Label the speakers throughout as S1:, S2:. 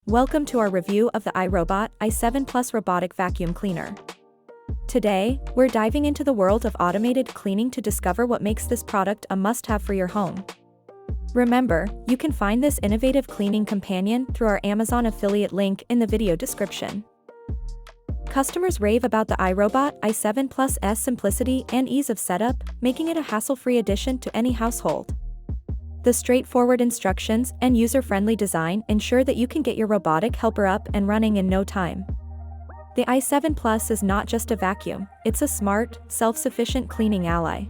S1: Welcome to our review of the Irobot i7 Plus Robotic Vacuum Cleaner. Today, we're diving into the world of automated cleaning to discover what makes this product a must-have for your home. Remember, you can find this innovative cleaning companion through our Amazon affiliate link in the video description. Customers rave about the Irobot i7 Plus's simplicity and ease of setup, making it a hassle-free addition to any household. The straightforward instructions and user-friendly design ensure that you can get your robotic helper up and running in no time. The i7 Plus is not just a vacuum, it's a smart, self-sufficient cleaning ally.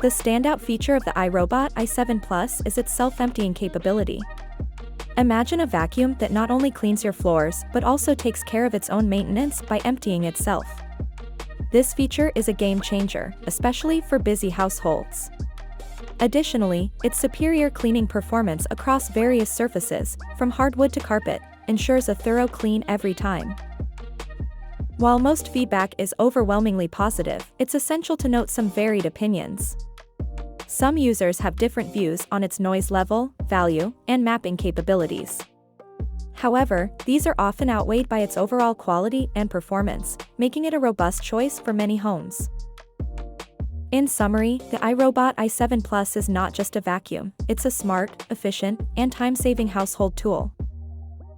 S1: The standout feature of the Irobot i7 Plus is its self-emptying capability. Imagine a vacuum that not only cleans your floors but also takes care of its own maintenance by emptying itself. This feature is a game-changer, especially for busy households. Additionally, its superior cleaning performance across various surfaces, from hardwood to carpet, ensures a thorough clean every time. While most feedback is overwhelmingly positive, it's essential to note some varied opinions. Some users have different views on its noise level, value, and mapping capabilities. However, these are often outweighed by its overall quality and performance, making it a robust choice for many homes. In summary, the Irobot i7 Plus is not just a vacuum, it's a smart, efficient, and time-saving household tool.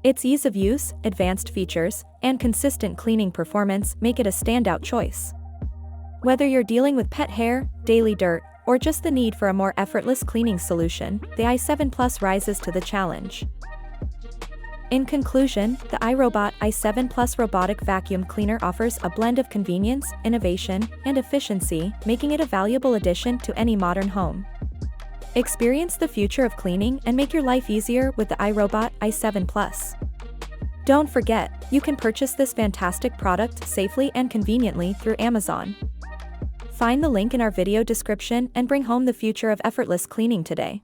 S1: Its ease of use, advanced features, and consistent cleaning performance make it a standout choice. Whether you're dealing with pet hair, daily dirt, or just the need for a more effortless cleaning solution, the i7 Plus rises to the challenge. In conclusion, the Irobot i7 Plus Robotic Vacuum Cleaner offers a blend of convenience, innovation, and efficiency, making it a valuable addition to any modern home. Experience the future of cleaning and make your life easier with the Irobot i7 Plus. Don't forget, you can purchase this fantastic product safely and conveniently through Amazon. Find the link in our video description and bring home the future of effortless cleaning today.